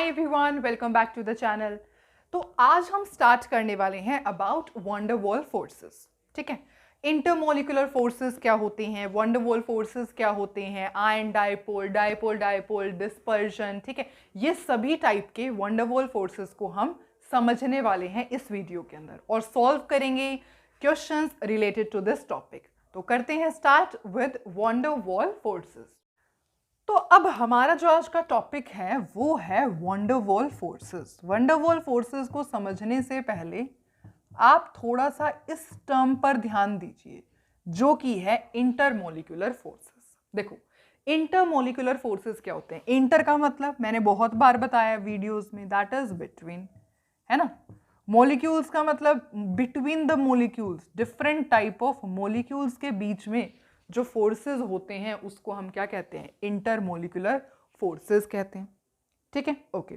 Everyone, welcome back to the channel. तो आज हम स्टार्ट करने वाले हैं अबाउट वंडर वॉल फोर्सेस। ठीक है, इंटरमोलिकुलर फोर्सेस क्या होते हैं, वंडर वॉल फोर्सेस क्या होते हैं, ion dipole, dipole dipole, dispersion. ठीक है, ये सभी टाइप के वंडर वॉल फोर्सेस को हम समझने वाले हैं इस वीडियो के अंदर और सॉल्व करेंगे questions related to this topic. तो करते हैं start with van der Waals forces. तो अब हमारा जो आज का टॉपिक है वो है wonder Waals forces. Wonder Waals forces को समझने से पहले आप थोड़ा सा इस टर्म पर ध्यान दीजिए जो कि है इंटरमोलिकुलर फोर्सेस। देखो, इंटरमोलिकुलर फोर्सेस क्या होते हैं। इंटर का मतलब मैंने बहुत बार बताया वीडियोस में, दैट इज बिटवीन, है ना। मॉलिक्यूल्स का मतलब between the molecules, different type of molecules के बीच में जो फोर्सेस होते हैं उसको हम क्या कहते हैं, इंटरमोलिकुलर फोर्सेस कहते हैं। ठीक है, ओके।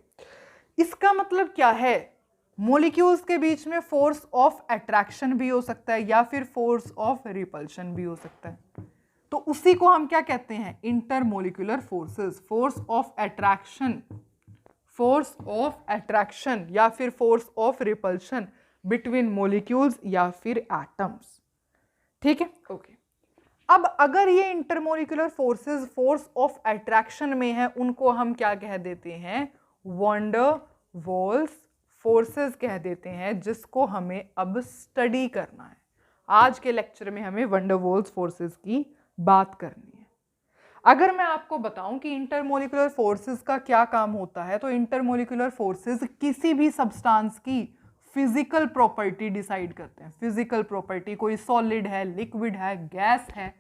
इसका मतलब क्या है, मॉलिक्यूल्स के बीच में फोर्स ऑफ अट्रैक्शन भी हो सकता है या फिर फोर्स ऑफ रिपल्शन भी हो सकता है। तो उसी को हम क्या कहते हैं, intermolecular forces. Force of attraction, force of attraction या फिर force of repulsion between molecules या फिर एटम्स। ठीक है, ओके। अब अगर ये intermolecular forces force of attraction में है, उनको हम क्या कह देते हैं, वंडर वॉल्स फोर्सेस कह देते हैं, जिसको हमें अब स्टडी करना है। आज के लेक्चर में हमें वंडर वॉल्स फोर्सेस की बात करनी है। अगर मैं आपको बताऊं कि इंटरमोलिकुलर फोर्सेस का क्या काम होता है, तो इंटरमोलिकुलर फोर्सेस किसी भी सब्सटेंस की फिजिकल प्रॉपर्टी डिसाइड करते हैं। फिजिकल प्रॉपर्टी, कोई सॉलिड है, लिक्विड है, गैस है,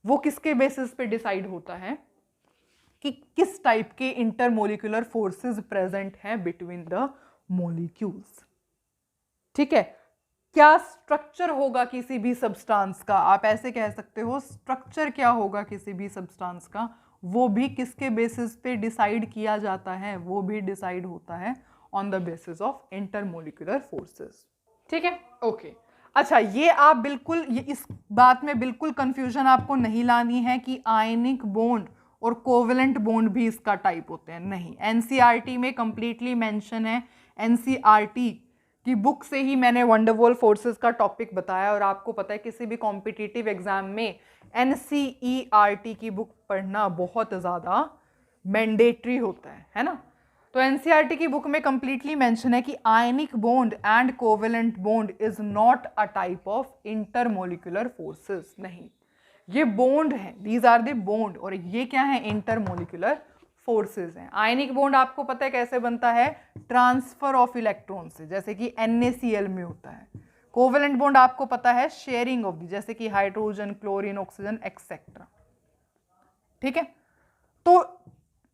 वो किसके बेसिस पे डिसाइड होता है कि किस टाइप के इंटरमोलिकुलर फोर्सेस प्रेजेंट हैं बिटवीन द मॉलिक्यूल्स। ठीक है, क्या स्ट्रक्चर होगा किसी भी सब्सटेंस का, आप ऐसे कह सकते हो, स्ट्रक्चर क्या होगा किसी भी सब्सटेंस का, वो भी किसके बेसिस पे डिसाइड किया जाता है, वो भी डिसाइड होता है on the basis of intermolecular forces. ठीक है, ओके। अच्छा, ये आप बिल्कुल, ये इस बात में बिल्कुल कंफ्यूजन आपको नहीं लानी है कि आयनिक बॉन्ड और कोवेलेंट बॉन्ड भी इसका टाइप होते हैं, नहीं। एनसीईआरटी में कंप्लीटली मेंशन है। एनसीईआरटी की बुक से ही मैंने वंडर वॉल फोर्सेस का टॉपिक बताया और आपको पता है किसी भी कॉम्पिटिटिव एग्जाम में एनसीईआरटी की बुक पढ़ना बहुत ज़्यादा मैंडेटरी होता है ना। तो एनसीईआरटी की बुक में कंप्लीटली मेंशन है कि ionic bond and covalent bond is not a type of intermolecular forces. नहीं, ये बॉन्ड है, दीज आर द बॉन्ड, और ये क्या है, इंटरमोलिकुलर फोर्सेस हैं। आयनिक बॉन्ड आपको पता है कैसे बनता है, ट्रांसफर ऑफ इलेक्ट्रॉन से, जैसे कि NaCl में होता है। कोवेलेंट बॉन्ड आपको पता है शेयरिंग ऑफ दी, जैसे कि हाइड्रोजन, क्लोरीन, ऑक्सीजन एक्सेट्रा। ठीक है, तो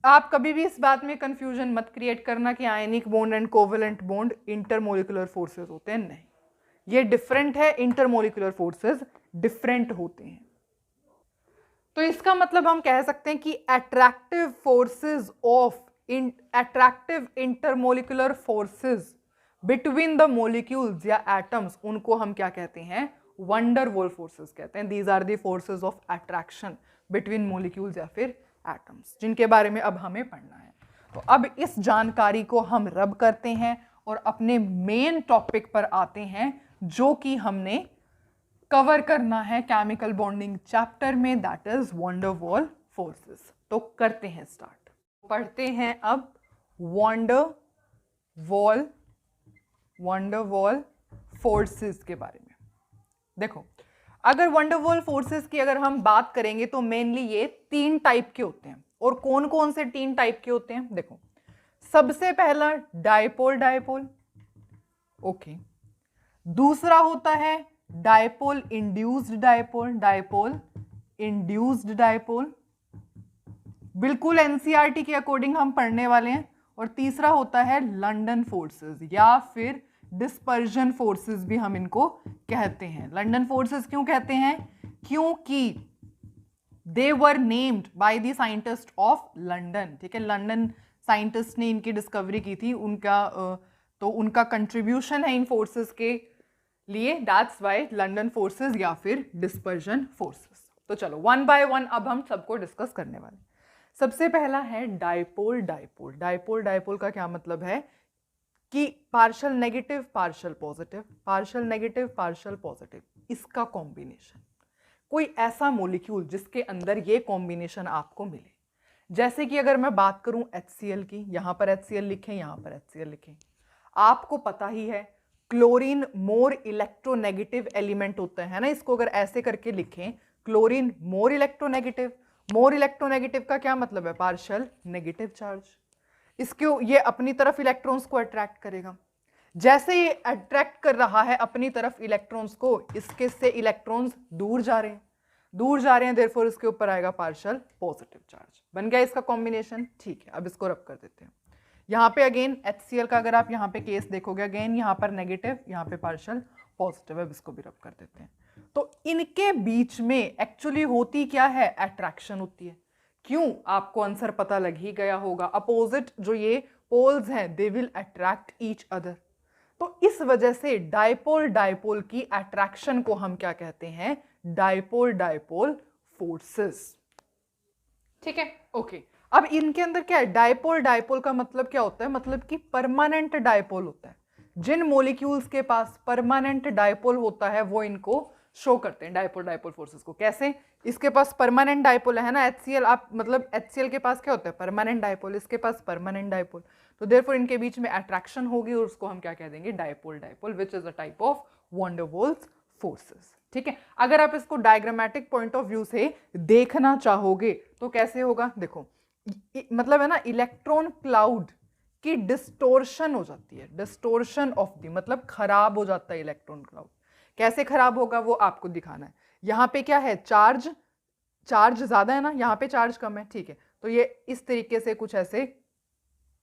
आप कभी भी इस बात में कंफ्यूजन मत क्रिएट करना कि ionic bond and covalent bond intermolecular forces होते हैं, नहीं, ये डिफरेंट है। इंटरमोलिकुलर फोर्सेस डिफरेंट होते हैं। तो इसका मतलब हम कह सकते हैं कि attractive forces of attractive intermolecular forces between the molecules या एटम्स, उनको हम क्या कहते हैं, वंडर वॉल फोर्सेस कहते हैं। These are the forces of attraction between molecules या फिर एटम्स, जिनके बारे में अब हमें पढ़ना है। तो अब इस जानकारी को हम रब करते हैं और अपने मेन टॉपिक पर आते हैं जो कि हमने कवर करना है केमिकल बॉन्डिंग चैप्टर में, that is wonder Waals forces. तो करते हैं स्टार्ट, पढ़ते हैं अब वंडर वॉल फोर्सेस के बारे में। देखो, अगर वंडर वॉल फोर्सेस की अगर हम बात करेंगे तो मेनली ये 3 टाइप के होते हैं। और कौन कौन से 3 टाइप के होते हैं, देखो, सबसे पहला डाइपोल डाइपोल, ओके। दूसरा होता है dipole induced dipole, dipole induced dipole, बिल्कुल एनसीईआरटी के अकॉर्डिंग हम पढ़ने वाले हैं। और तीसरा होता है लंडन फोर्सेस या फिर डिस्पर्जन फोर्सेस भी हम इनको कहते हैं। लंडन फोर्सेस क्यों कहते हैं, क्योंकि they were named by the scientist of London. ठीक है, लंदन साइंटिस्ट ने इनकी डिस्कवरी की थी, तो उनका कंट्रीब्यूशन है इन फोर्सेस के लिए, दैट्स वाई लंडन फोर्सेस या फिर डिस्पर्जन फोर्सेस। तो चलो वन बाय वन अब हम सबको डिस्कस करने वाले। सबसे पहला है डाइपोल डाइपोल। डाइपोल डाइपोल का क्या मतलब है कि partial negative partial positive, partial negative partial positive, इसका कॉम्बिनेशन। कोई ऐसा मॉलिक्यूल जिसके अंदर ये कॉम्बिनेशन आपको मिले। जैसे कि अगर मैं बात करूं HCl की, यहां पर HCl लिखें, यहां पर HCl लिखें। आपको पता ही है क्लोरीन मोर इलेक्ट्रोनेगेटिव एलिमेंट होता है ना, इसको अगर ऐसे करके लिखें, chlorine more electronegative. More electronegative का क्या मतलब है? Partial negative charge. इसको ये अपनी तरफ इलेक्ट्रॉन्स को अट्रैक्ट करेगा। जैसे ये अट्रैक्ट कर रहा है अपनी तरफ इलेक्ट्रॉन्स को, इसके से इलेक्ट्रॉन्स दूर जा रहे हैं, दूर जा रहे हैं, देयरफॉर इसके ऊपर आएगा पार्शियल पॉजिटिव चार्ज। बन गया इसका कॉम्बिनेशन। ठीक है, अब इसको रब कर देते हैं। यहाँ पे अगेन HCl का अगर आप यहाँ पे केस देखोगे, अगेन यहाँ पर नेगेटिव, यहाँ पे पार्शियल पॉजिटिव। अब इसको भी रब कर देते हैं। तो इनके बीच में एक्चुअली होती क्या है? अट्रैक्शन होती है। क्यों? आपको आंसर पता लग ही गया होगा। अपोजिट जो ये पोल्स हैं, they will attract each other. तो इस वजह से डाइपोल डाइपोल की अट्रैक्शन को हम क्या कहते हैं? Dipole dipole forces. ठीक है, ओके। अब इनके अंदर क्या है? डाइपोल डाइपोल का मतलब क्या होता है? मतलब कि परमानेंट डाइपोल होता है। जिन मॉलिक्यूल्स के पास परमानेंट डाइपोल होता है वो इनको शो करते हैं, डाइपोल डाइपोल फोर्सेस को। कैसे? इसके पास परमानेंट डाइपोल है ना HCl, आप मतलब HCl के पास क्या होता है? Permanent dipole. इसके पास परमानेंट डाइपोल, तो देयरफॉर इनके बीच में अट्रैक्शन होगी और उसको हम क्या कह देंगे? Dipole dipole, which is a type of van der Waals forces. ठीक है, अगर आप इसको डायग्रामेटिक पॉइंट ऑफ व्यू से देखना चाहोगे तो कैसे होगा? देखो, मतलब है ना, इलेक्ट्रॉन क्लाउड की डिस्टोर्शन हो जाती है, डिस्टोर्शन ऑफ दी, मतलब खराब हो जाता है इलेक्ट्रॉन क्लाउड। कैसे खराब होगा वो आपको दिखाना है। यहाँ पे क्या है? चार्ज, चार्ज ज्यादा है ना, यहाँ पे चार्ज कम है। ठीक है, तो ये इस तरीके से कुछ ऐसे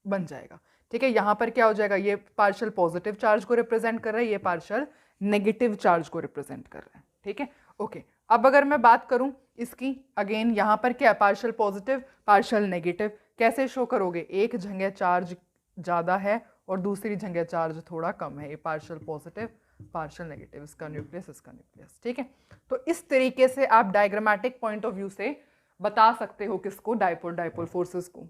बन जाएगा। ठीक है, यहाँ पर क्या हो जाएगा? ये पार्शियल पॉजिटिव चार्ज को रिप्रेजेंट कर रहा है, ये पार्शियल नेगेटिव चार्ज को रिप्रेजेंट कर रहा है। ठीक है, ओके। अब अगर मैं बात करूं इसकी, अगेन यहाँ पर क्या? Partial positive partial negative. कैसे शो करोगे? एक जगह चार्ज ज़्यादा है और दूसरी जगह चार्ज थोड़ा कम है, ये पार्शियल पॉजिटिव पार्शियल नेगेटिव, इसका न्यूक्लियस इसका न्यूक्लियस। ठीक है, तो इस तरीके से आप डायग्रामेटिक पॉइंट ऑफ व्यू से बता सकते हो किसको? डाइपोल डाइपोल फोर्सेस को।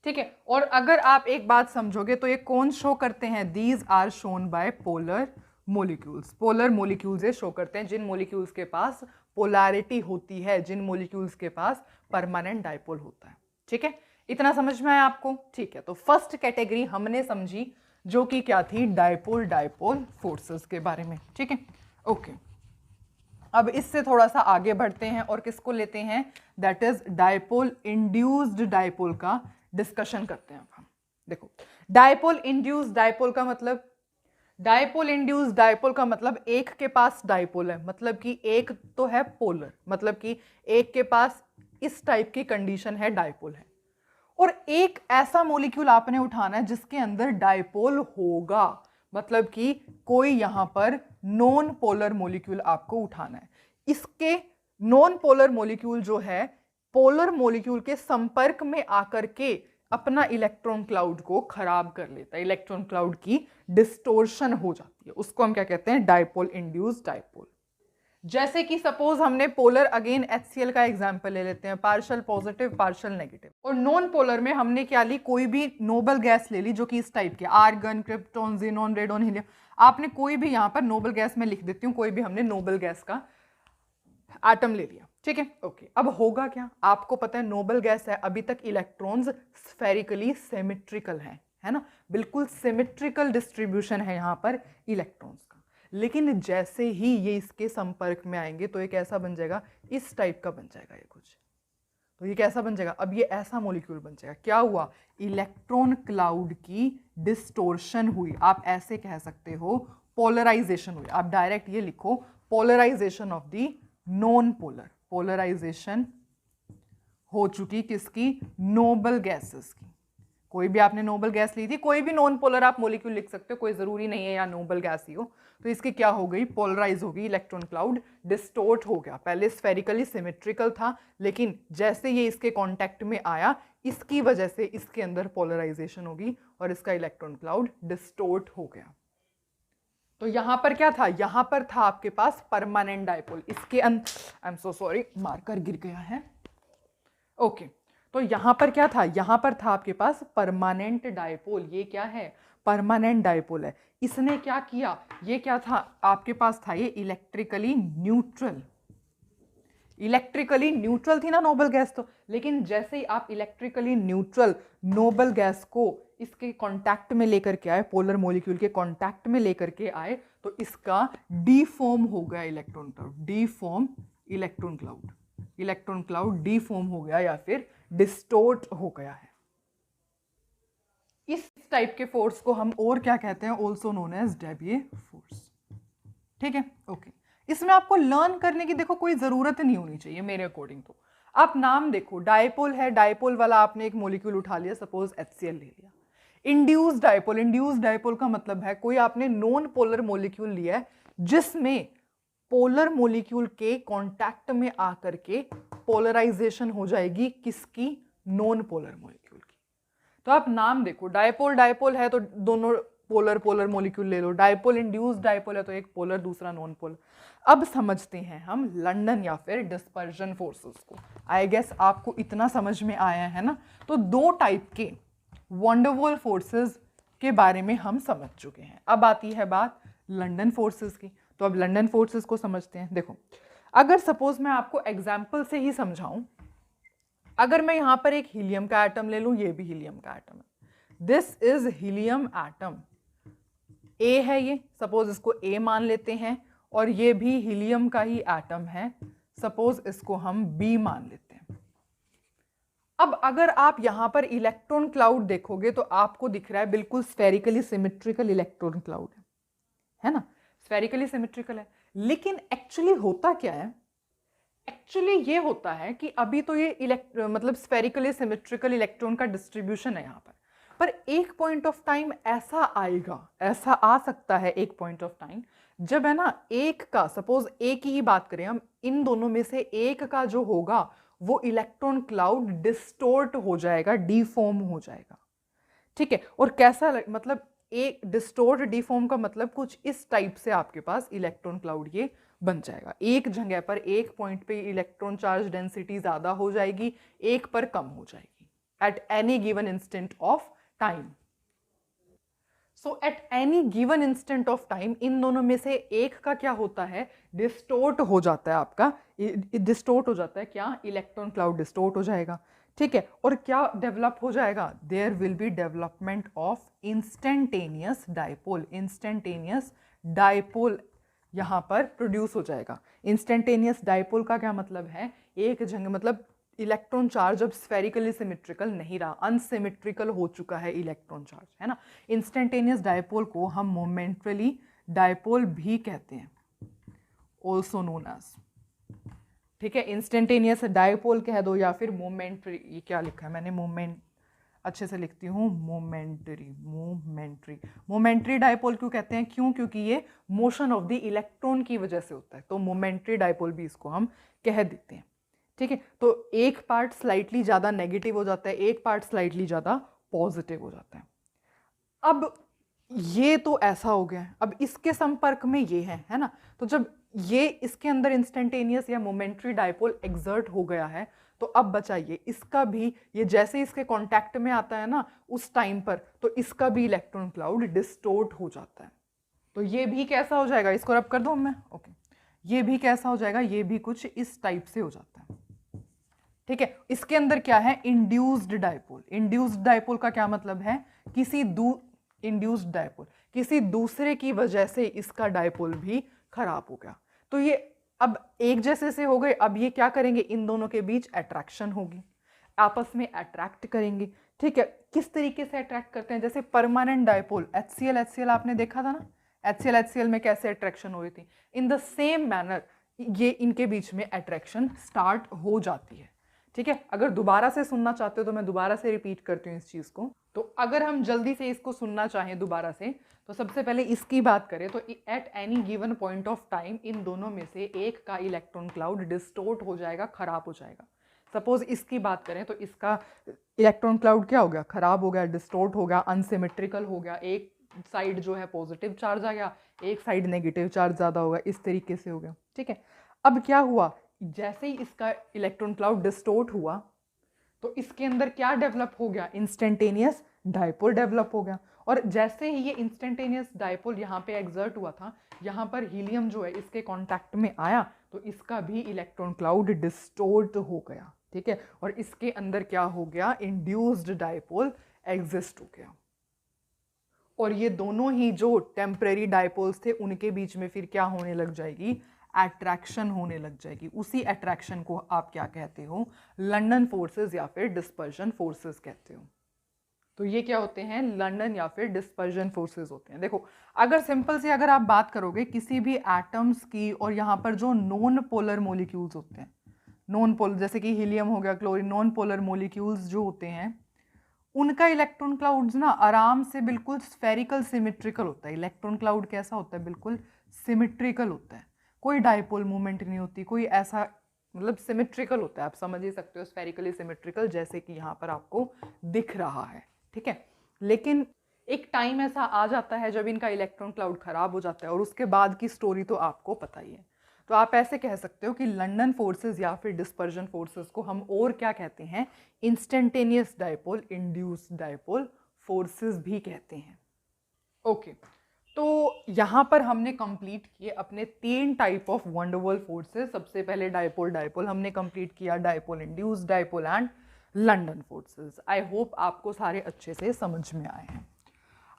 ठीक है, और अगर आप एक बात समझोगे तो ये कौन शो करते हैं? These are shown by polar molecules. Polar molecules ये शो करते हैं जिन मोलिक्यूल्स के पास पोलैरिटी होती है, जिन मोलिक्यूल्स के पास परमानेंट डाइपोल होता है। ठीक है, इतना समझ में आया आपको? ठीक है, तो फर्स्ट कैटेगरी हमने समझी जो कि क्या थी? डाइपोल डाइपोल फोर्सेस के बारे में। ठीक है, ओके। अब इससे थोड़ा सा आगे बढ़ते हैं और किसको लेते हैं? That is dipole induced dipole का डिस्कशन करते हैं। अब हम देखो, डाइपोल इंड्यूस्ड डाइपोल का मतलब, डाइपोल इंड्यूस्ड डाइपोल का मतलब एक के पास डाइपोल है, मतलब कि एक तो है पोलर, मतलब कि एक के पास इस टाइप की कंडीशन है, डाइपोल है, और एक ऐसा मॉलिक्यूल आपने उठाना है जिसके अंदर डाइपोल होगा, मतलब कि कोई यहां पर नॉन पोलर मॉलिक्यूल आपको उठाना है। इसके नॉन पोलर मॉलिक्यूल जो है पोलर मॉलिक्यूल के संपर्क में आकर के अपना इलेक्ट्रॉन क्लाउड को खराब कर लेता है, इलेक्ट्रॉन क्लाउड की डिस्टोर्शन हो जाती है, उसको हम क्या कहते हैं? Dipole induced dipole. जैसे कि सपोज हमने पोलर, अगेन HCl का एग्जांपल ले लेते हैं, पार्शियल पॉजिटिव पार्शियल नेगेटिव, और नॉन पोलर में हमने क्या ली? कोई भी नोबल गैस ले ली जो कि इस टाइप के, argon, krypton, xenon, radon, helium. आपने कोई भी यहाँ पर नोबल गैस में लिख देती हूँ, कोई भी हमने नोबल गैस का एटम ले लिया। ठीक है, ओके। अब होगा क्या? आपको पता है नोबल गैस है, अभी तक इलेक्ट्रॉन्स स्फेरिकली सिमेट्रिकल हैं, है ना, बिल्कुल सिमेट्रिकल डिस्ट्रीब्यूशन है यहाँ पर इलेक्ट्रॉन्स का। लेकिन जैसे ही ये इसके संपर्क में आएंगे तो ये कैसा बन जाएगा? इस टाइप का बन जाएगा ये कुछ। तो ये कैसा बन जाएगा? अब ये ऐसा मॉलिक्यूल बन जाएगा। क्या हुआ? इलेक्ट्रॉन क्लाउड की डिस्टोर्शन हुई, आप ऐसे कह सकते हो पोलराइजेशन हुई। आप डायरेक्ट ये लिखो, polarization of the non polar, polarization हो चुकी किसकी? नोबल गैसेस की। कोई भी आपने नोबल गैस ली थी, कोई भी नॉन पोलर आप मॉलिक्यूल लिख सकते हो, कोई जरूरी नहीं है या नोबल गैस ही हो। तो इसकी क्या हो गई? पोलराइज हो गई, इलेक्ट्रॉन क्लाउड डिस्टोर्ट हो गया। पहले स्फेरिकली सिमेट्रिकल था, लेकिन जैसे ये इसके कांटेक्ट में आया, इसकी वजह से इसके अंदर पोलराइजेशन होगी और इसका इलेक्ट्रॉन क्लाउड डिस्टोर्ट हो गया। तो यहां पर क्या था? यहां पर था आपके पास परमानेंट डाइपोल। इसके अंदर, I am so sorry, marker गिर गया है। ओके, तो यहाँ पर क्या था, यहाँ पर था आपके पास परमानेंट डायपोल। ये क्या है, परमानेंट डायपोल है। इसने क्या किया, ये क्या था आपके पास था, ये इलेक्ट्रिकली न्यूट्रल। इलेक्ट्रिकली न्यूट्रल थी ना नोबल गैस तो, लेकिन जैसे ही आप इलेक्ट्रिकली न्यूट्रल नोबल गैस को इसके कांटेक्ट में लेकर के आए, पोलर मॉलिक्यूल के कांटेक्ट में लेकर के आए, तो इसका डीफॉर्म हो गया electron cloud, D Pharm electron cloud, electron cloud D Pharm हो गया या फिर डिस्टोर्ट हो गया है। इस टाइप के फोर्स को हम और क्या कहते हैं, ऑल्सो नोन एज डेबिये फोर्स। ठीक है, ओके। इसमें आपको लर्न करने की देखो कोई जरूरत नहीं होनी चाहिए मेरे अकॉर्डिंग। तो आप नाम देखो, डायपोल है, डायपोल वाला आपने एक मॉलिक्यूल उठा लिया, सपोज HCl ले लिया। इंड्यूस्ड डायपोल, इंड्यूस्ड डायपोल का मतलब है कोई आपने नॉन पोलर मॉलिक्यूल लिया है जिसमें पोलर मॉलिक्यूल के कांटेक्ट में आकर के पोलराइजेशन हो जाएगी किसकी, नॉन पोलर मॉलिक्यूल की। तो आप नाम देखो, डायपोल डायपोल है तो दोनों पोलर पोलर मॉलिक्यूल ले लो, डायपोल इंड्यूस्ड डायपोल है तो एक पोलर दूसरा नॉन पोलर। अब समझते हैं हम लंदन या फिर डिस्पर्जन फोर्सेस को। आई गेस आपको इतना समझ में आया है ना। तो दो टाइप के वंडरवॉल फोर्सेस के बारे में हम समझ चुके हैं। अब आती है बात लंदन फोर्सेस की। तो अब लंदन फोर्सेस को समझते हैं। देखो, अगर सपोज मैं आपको एग्जाम्पल से ही समझाऊं, अगर मैं यहां पर एक हीलियम का एटम ले लूं, ये भी हीलियम का एटम है, दिस इज हीलियम एटम, ए है ये, सपोज इसको ए मान लेते हैं, और ये भी हीलियम का ही एटम है, सपोज इसको हम बी मान लेते हैं। अब अगर आप यहां पर इलेक्ट्रॉन क्लाउड देखोगे तो आपको दिख रहा है बिल्कुल स्फेरिकली सिमेट्रिकल इलेक्ट्रॉन क्लाउड है ना, स्फेरिकली सिमेट्रिकल है। लेकिन एक्चुअली होता क्या है, एक्चुअली ये होता है कि अभी तो ये मतलब स्फेरिकली सिमेट्रिकल इलेक्ट्रॉन का डिस्ट्रीब्यूशन है यहाँ पर एक पॉइंट ऑफ टाइम ऐसा आएगा, ऐसा आ सकता है एक पॉइंट ऑफ टाइम जब है ना एक का, सपोज ए की ही बात करें हम, इन दोनों में से एक का जो होगा वो इलेक्ट्रॉन क्लाउड डिस्टोर्ट हो जाएगा, डीफॉर्म हो जाएगा। ठीक है, और कैसा मतलब एक डिस्टोर्ट डीफॉर्म का मतलब कुछ इस टाइप से आपके पास इलेक्ट्रॉन क्लाउड ये बन जाएगा। एक जगह पर एक पॉइंट पे इलेक्ट्रॉन चार्ज डेंसिटी ज्यादा हो जाएगी, एक पर कम हो जाएगी at any given instant of time. So at any given instant of time in दोनों में से एक का क्या होता है, डिस्टोर्ट हो जाता है आपका, डिस्टोर्ट हो जाता है क्या, इलेक्ट्रॉन क्लाउड डिस्टोर्ट हो जाएगा। ठीक है, और क्या डेवलप हो जाएगा, there will be development of instantaneous dipole, instantaneous dipole यहाँ पर प्रोड्यूस हो जाएगा। इंस्टेंटेनियस डायपोल का क्या मतलब है, एक जगह मतलब इलेक्ट्रॉन चार्ज अब स्फेरिकली सिमेट्रिकल नहीं रहा, अनसिमेट्रिकल हो चुका है इलेक्ट्रॉन चार्ज, है ना। इंस्टेंटेनियस डायपोल को हम मोमेंटरी डायपोल भी कहते हैं, ऑल्सो नोन एज। ठीक है, इंस्टेंटेनियस डायपोल कह दो या फिर मोमेंटरी, ये क्या लिखा है मैंने, मोमेंट अच्छे से लिखती हूँ, मोमेंटरी, मोमेंटरी डायपोल क्यों कहते हैं, क्यों, क्योंकि ये मोशन ऑफ द इलेक्ट्रॉन की वजह से होता है, तो मोमेंटरी डायपोल भी इसको हम कह देते हैं। ठीक है, तो एक पार्ट स्लाइटली ज़्यादा नेगेटिव हो जाता है, एक पार्ट स्लाइटली ज़्यादा पॉजिटिव हो जाता है। अब ये तो ऐसा हो गया है, अब इसके संपर्क में ये है ना, तो जब ये इसके अंदर इंस्टेंटेनियस या मोमेंटरी डायपोल एक्सर्ट हो गया है, तो अब बचाइए इसका भी, ये जैसे इसके कांटेक्ट में आता है ना उस टाइम पर, तो इसका भी इलेक्ट्रॉन क्लाउड डिस्टोर्ट हो जाता है। तो ये भी कैसा हो जाएगा, इसको रब कर दो मैं, ओके, ये भी कैसा हो जाएगा, ये भी कुछ इस टाइप से हो जाता है। ठीक है, इसके अंदर क्या है, इंड्यूस्ड डायपोल। इंड्यूस्ड डायपोल का क्या मतलब है, इंड्यूस्ड डायपोल किसी दूसरे की वजह से इसका डायपोल भी खराब हो गया, तो ये अब एक जैसे से हो गए। अब ये क्या करेंगे, इन दोनों के बीच अट्रैक्शन होगी, आपस में अट्रैक्ट करेंगे। ठीक है, किस तरीके से अट्रैक्ट करते हैं, जैसे परमानेंट डायपोल HCl आपने देखा था ना, HCl में कैसे अट्रैक्शन हो रही थी, इन द सेम मैनर ये इनके बीच में अट्रैक्शन स्टार्ट हो जाती है। ठीक है, अगर दोबारा से सुनना चाहते हो तो मैं दोबारा से रिपीट करती हूँ इस चीज़ को। तो अगर हम जल्दी से इसको सुनना चाहें दोबारा से, तो सबसे पहले इसकी बात करें तो at any given point of time in दोनों में से एक का इलेक्ट्रॉन क्लाउड डिस्टोर्ट हो जाएगा, खराब हो जाएगा। सपोज इसकी बात करें तो इसका इलेक्ट्रॉन क्लाउड क्या हो गया, खराब हो गया, डिस्टोर्ट हो गया, अनसिमेट्रिकल हो गया, एक साइड जो है पॉजिटिव चार्ज आ गया, एक साइड नेगेटिव चार्ज ज़्यादा होगा, इस तरीके से हो गया। ठीक है, अब क्या हुआ, जैसे ही इसका इलेक्ट्रॉन क्लाउड डिस्टोर्ट हुआ तो इसके अंदर क्या डेवलप हो गया, इंस्टेंटेनियस डायपोल डेवलप हो गया। और जैसे ही ये इंस्टेंटेनियस डायपोल यहाँ पे एग्जर्ट हुआ था, यहाँ पर हीलियम जो है इसके कांटेक्ट में आया, तो इसका भी इलेक्ट्रॉन क्लाउड डिस्टोर्ट हो गया, ठीक है। और इसके अंदर क्या हो गया, इंड्यूस्ड डायपोल एग्जिस्ट हो गया। और ये दोनों ही जो टेम्परेरी डायपोल्स थे उनके बीच में फिर क्या होने लग जाएगी, अट्रैक्शन होने लग जाएगी। उसी अट्रैक्शन को आप क्या कहते हो, लंदन फोर्सेस या फिर डिस्पर्जन फोर्सेस कहते हो। तो ये क्या होते हैं, लंदन या फिर डिस्पर्जन फोर्सेस होते हैं। देखो अगर सिंपल से अगर आप बात करोगे किसी भी एटम्स की, और यहाँ पर जो नॉन पोलर मॉलिक्यूल्स होते हैं, नॉन पोलर जैसे कि हीलियम हो गया, क्लोरीन, नॉन पोलर मॉलिक्यूल्स जो होते हैं उनका इलेक्ट्रॉन क्लाउड्स ना आराम से बिल्कुल स्फेरिकल सिमेट्रिकल होता है। इलेक्ट्रॉन क्लाउड कैसा होता है, बिल्कुल सिमेट्रिकल होता है, कोई डायपोल मूवमेंट नहीं होती, कोई ऐसा, मतलब सिमेट्रिकल होता है, आप समझ ही सकते हो, स्फेरिकली सिमेट्रिकल, जैसे कि यहाँ पर आपको दिख रहा है, ठीक है। लेकिन एक टाइम ऐसा आ जाता है जब इनका इलेक्ट्रॉन क्लाउड खराब हो जाता है, और उसके बाद की स्टोरी तो आपको पता ही है। तो आप ऐसे कह सकते हो कि लंदन फोर्सेस या फिर डिस्पर्जन फोर्सेस को हम और क्या कहते हैं, instantaneous dipole induced dipole forces भी कहते हैं। ओके, तो यहाँ पर हमने कंप्लीट किए अपने 3 टाइप ऑफ वंडरवॉल फोर्सेस। सबसे पहले डायपोल डायपोल हमने कंप्लीट किया, dipole induced dipole and London forces. I hope आपको सारे अच्छे से समझ में आए हैं।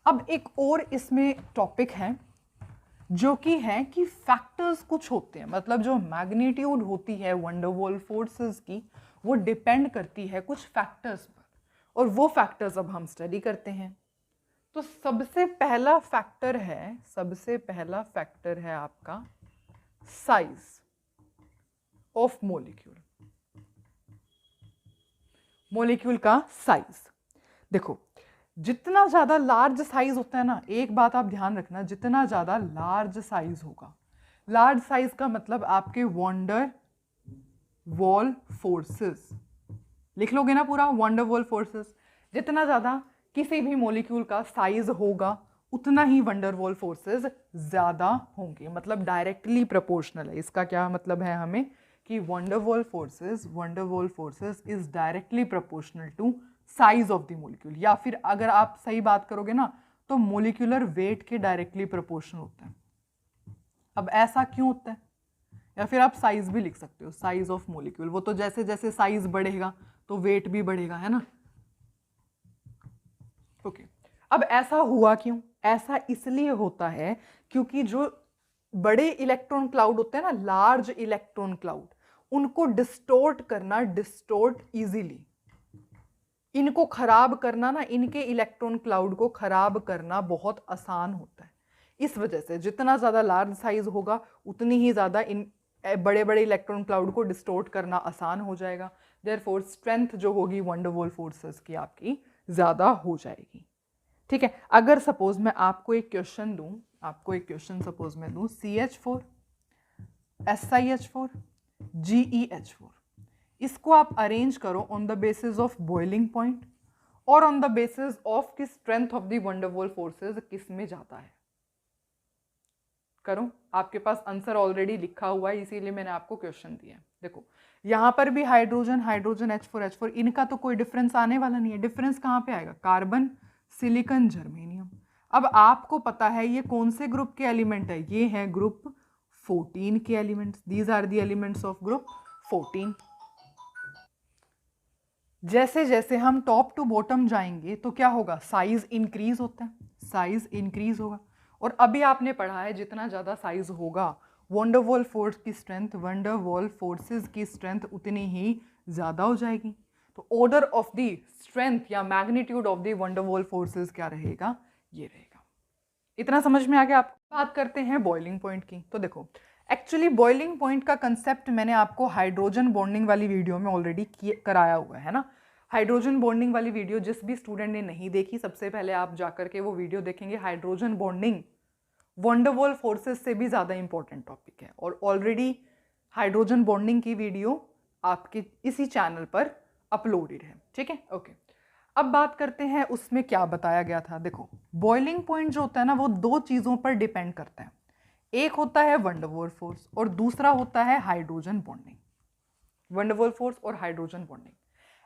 अब एक और इसमें टॉपिक है जो कि है कि फैक्टर्स कुछ होते हैं, मतलब जो मैग्नीट्यूड होती है वंडरवॉल फोर्सेस की वो डिपेंड करती है कुछ फैक्टर्स पर, और वो फैक्टर्स अब हम स्टडी करते हैं। तो सबसे पहला फैक्टर है आपका साइज ऑफ मॉलिक्यूल का साइज। देखो जितना ज़्यादा लार्ज साइज होता है ना, एक बात आप ध्यान रखना, जितना ज़्यादा लार्ज साइज होगा, लार्ज साइज का मतलब आपके वंडर वॉल फोर्सेस, लिख लोगे ना पूरा, वंडर वॉल फोर्सेस। जितना ज़्यादा किसी भी मॉलिक्यूल का साइज होगा उतना ही वंडर वॉल फोर्सेस ज़्यादा होंगे, मतलब डायरेक्टली प्रोपोर्शनल है। इसका क्या मतलब है हमें कि van der Waals forces is directly proportional to size of the molecule, या फिर अगर आप सही बात करोगे ना तो मॉलिक्यूलर वेट के डायरेक्टली प्रोपोर्शनल होता है। अब ऐसा क्यों होता है, या फिर आप साइज भी लिख सकते हो, साइज ऑफ मॉलिक्यूल। वो तो जैसे जैसे साइज बढ़ेगा तो वेट भी बढ़ेगा, है ना। ओके, अब ऐसा हुआ क्यों, ऐसा इसलिए होता है क्योंकि जो बड़े इलेक्ट्रॉन क्लाउड होते हैं ना, लार्ज इलेक्ट्रॉन क्लाउड, उनको डिस्टोर्ट इजीली, इनको खराब करना ना, इनके इलेक्ट्रॉन क्लाउड को खराब करना बहुत आसान होता है। इस वजह से जितना ज़्यादा लार्ज साइज होगा उतनी ही ज़्यादा इन बड़े बड़े इलेक्ट्रॉन क्लाउड को डिस्टोर्ट करना आसान हो जाएगा। देयरफॉर स्ट्रेंथ जो होगी वंडरवॉल फोर्सेस की आपकी ज़्यादा हो जाएगी, ठीक है। अगर सपोज मैं आपको एक क्वेश्चन सपोज मैं दूँ, CH4 SiH4 GeH4, इसको आप अरेंज करो on the basis of boiling point और ऑन द बेसिस ऑफ कि strength of the van der Waals forces किस में जाता है। करो, आपके पास आंसर ऑलरेडी लिखा हुआ है, इसीलिए मैंने आपको क्वेश्चन दिया है। देखो यहाँ पर भी हाइड्रोजन H4, इनका तो कोई डिफरेंस आने वाला नहीं है। डिफरेंस कहाँ पे आएगा, कार्बन, सिलिकॉन, जर्मेनियम। अब आपको पता है ये कौन से ग्रुप के एलिमेंट है, ये है ग्रुप 14 के elements. These are the elements of group 14। जैसे जैसे हम टॉप टू बॉटम जाएंगे तो क्या होगा, साइज इंक्रीज होता है, साइज इंक्रीज होगा। और अभी आपने पढ़ा है जितना ज़्यादा साइज होगा वंडरवॉल फोर्स की स्ट्रेंथ, वंडरवॉल फोर्सेस की स्ट्रेंथ उतनी ही ज़्यादा हो जाएगी। तो ऑर्डर ऑफ द स्ट्रेंथ या magnitude of the van der Waals forces क्या रहेगा, ये रहेगा। इतना समझ में आ गया। आप बात करते हैं बॉइलिंग पॉइंट की। तो देखो एक्चुअली बॉइलिंग पॉइंट का कंसेप्ट मैंने आपको हाइड्रोजन बॉन्डिंग वाली वीडियो में ऑलरेडी कराया हुआ है ना। हाइड्रोजन बॉन्डिंग वाली वीडियो जिस भी स्टूडेंट ने नहीं देखी, सबसे पहले आप जाकर के वो वीडियो देखेंगे। हाइड्रोजन बॉन्डिंग वंडरवॉल फोर्सेस से भी ज़्यादा इंपॉर्टेंट टॉपिक है, और ऑलरेडी हाइड्रोजन बॉन्डिंग की वीडियो आपके इसी चैनल पर अपलोडेड है, ठीक है। ओके, अब बात करते हैं उसमें क्या बताया गया था। देखो बॉइलिंग पॉइंट जो होता है ना, वो 2 चीज़ों पर डिपेंड करता है। एक होता है वंडरवॉल फोर्स और दूसरा होता है हाइड्रोजन बॉन्डिंग। वंडरवॉल फोर्स और हाइड्रोजन बॉन्डिंग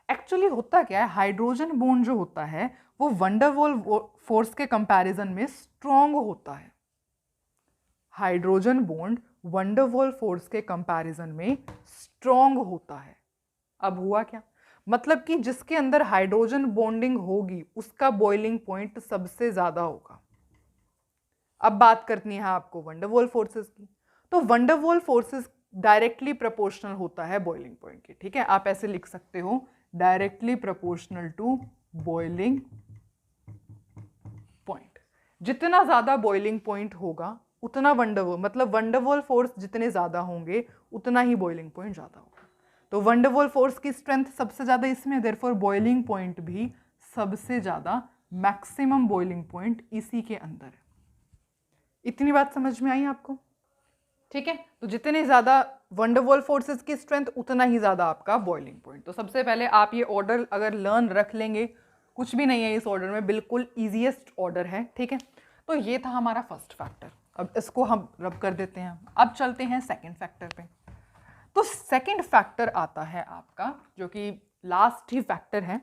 एक्चुअली होता क्या है, हाइड्रोजन बॉन्ड जो होता है वो वंडरवॉल फोर्स के कंपैरिजन में स्ट्रॉन्ग होता है। हाइड्रोजन बॉन्ड वंडरवॉल फोर्स के कंपैरिजन में स्ट्रॉन्ग होता है। अब हुआ क्या, मतलब कि जिसके अंदर हाइड्रोजन बॉन्डिंग होगी उसका बॉइलिंग पॉइंट सबसे ज्यादा होगा। अब बात करनी है आपको वंडरवॉल फोर्सेस की, तो वंडरवॉल फोर्सेस डायरेक्टली प्रोपोर्शनल होता है बॉइलिंग पॉइंट के। ठीक है, आप ऐसे लिख सकते हो, directly proportional to boiling point. जितना ज्यादा बॉइलिंग पॉइंट होगा उतना वंडरवॉल, मतलब वंडरवॉल फोर्स जितने ज्यादा होंगे उतना ही बॉइलिंग पॉइंट ज्यादा होगा। तो वंडरवॉल फोर्स की स्ट्रेंथ सबसे ज्यादा इसमें, देयरफॉर बॉइलिंग पॉइंट भी सबसे ज्यादा, मैक्सिमम बॉइलिंग पॉइंट इसी के अंदर है। इतनी बात समझ में आई आपको? ठीक है, तो जितने ज्यादा वंडरवॉल फोर्सेस की स्ट्रेंथ उतना ही ज्यादा आपका बॉइलिंग पॉइंट। तो सबसे पहले आप ये ऑर्डर अगर लर्न रख लेंगे, कुछ भी नहीं है इस ऑर्डर में, बिल्कुल इजीएस्ट ऑर्डर है। ठीक है, तो ये था हमारा फर्स्ट फैक्टर। अब इसको हम रब कर देते हैं। अब चलते हैं सेकंड फैक्टर पे। तो सेकंड फैक्टर आता है आपका, जो कि लास्ट ही फैक्टर है,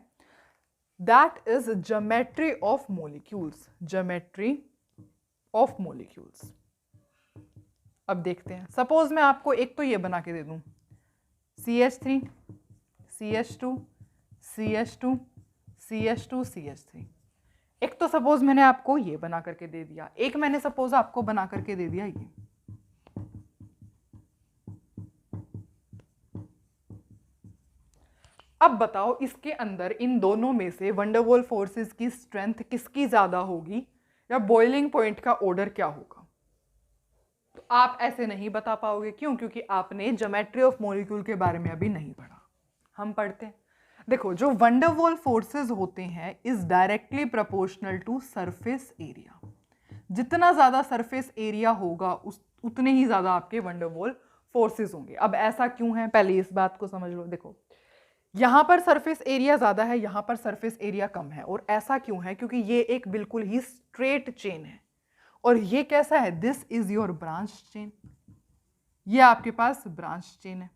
that is geometry of molecules. Geometry of molecules. अब देखते हैं, सपोज मैं आपको एक तो ये बना के दे दूं, CH3 CH2 CH2 CH2 CH3। एक तो सपोज मैंने आपको ये बना करके दे दिया, एक मैंने सपोज आपको बना करके दे दिया ये। अब बताओ इसके अंदर इन दोनों में से वंडरवॉल फोर्सेस की स्ट्रेंथ किसकी ज्यादा होगी, या बॉइलिंग पॉइंट का ऑर्डर क्या होगा? तो आप ऐसे नहीं बता पाओगे। क्यों? क्योंकि आपने ज्योमेट्री ऑफ मॉलिक्यूल के बारे में अभी नहीं पढ़ा। हम पढ़ते हैं। देखो, जो वंडरवॉल फोर्सेस होते हैं is directly proportional to surface area. जितना ज्यादा सरफेस एरिया होगा उतने ही ज्यादा आपके वंडरवॉल फोर्सेस होंगे। अब ऐसा क्यों है, पहले इस बात को समझ लो। देखो, यहां पर सरफेस एरिया ज्यादा है, यहां पर सरफेस एरिया कम है। और ऐसा क्यों है? क्योंकि ये एक बिल्कुल ही स्ट्रेट चेन है। और ये कैसा है? This is your branch chain. ये आपके पास ब्रांच चेन है।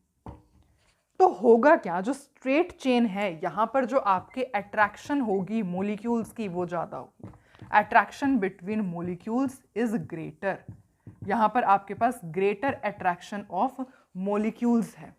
तो होगा क्या, जो स्ट्रेट चेन है यहां पर जो आपके अट्रैक्शन होगी मॉलिक्यूल्स की वो ज्यादा होगी। Attraction between molecules is greater. यहां पर आपके पास ग्रेटर अट्रैक्शन ऑफ मॉलिक्यूल्स है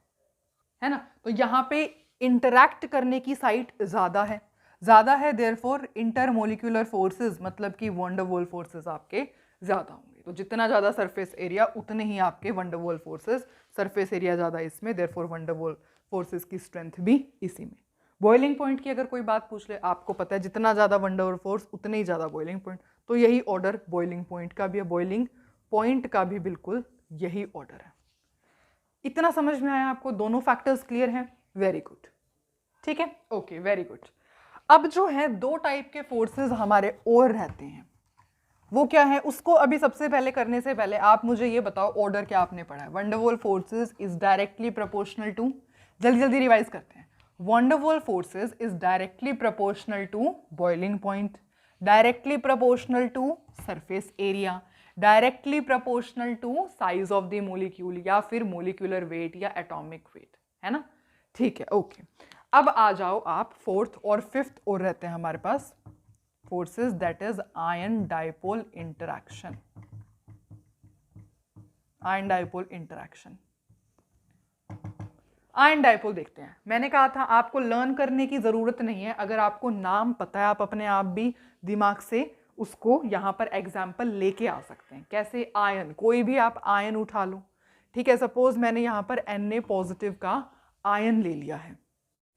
ना। तो यहां पे इंटरैक्ट करने की साइट ज्यादा है देयरफॉर इंटरमोलिक्यूलर फोर्सेस, मतलब कि वंडरवॉल फोर्सेस आपके ज्यादा होंगे। तो जितना ज्यादा सरफेस एरिया उतने ही आपके वंडरवॉल फोर्सेस, सरफेस एरिया ज्यादा इसमें, देयरफॉर वंडरवॉल फोर्सेस की स्ट्रेंथ भी इसी में। बॉइलिंग पॉइंट की अगर कोई बात पूछ ले, आपको पता है जितना ज्यादा वंडरवॉल फोर्स उतने ही ज्यादा बॉइलिंग पॉइंट। तो यही ऑर्डर बॉइलिंग पॉइंट का भी है, बॉइलिंग पॉइंट का भी बिल्कुल यही ऑर्डर है। इतना समझ में आया आपको? दोनों फैक्टर्स क्लियर हैं? Very good. ठीक है, ओके, वेरी गुड। अब जो है दो टाइप के फोर्सेस हमारे और रहते हैं, वो क्या है? उसको अभी सबसे पहले करने से पहले आप मुझे ये बताओ ऑर्डर क्या आपने पढ़ा है। Van der Waals forces is directly proportional to, जल्दी जल्दी रिवाइज करते हैं। Van der Waals forces is directly proportional to boiling point, directly proportional to surface area, directly proportional to size of the molecule, या फिर मोलिकुलर वेट या एटॉमिक वेट, है ना। ठीक है, ओके। अब आ जाओ आप फोर्थ और फिफ्थ और रहते हैं हमारे पास forces, that is ion dipole interaction. Ion dipole interaction, ion dipole देखते हैं। मैंने कहा था आपको लर्न करने की जरूरत नहीं है, अगर आपको नाम पता है आप अपने आप भी दिमाग से उसको यहां पर एग्जाम्पल लेके आ सकते हैं। कैसे? आयन, कोई भी आप आयन उठा लो। ठीक है, सपोज मैंने यहां पर Na पॉजिटिव का आयन ले लिया है।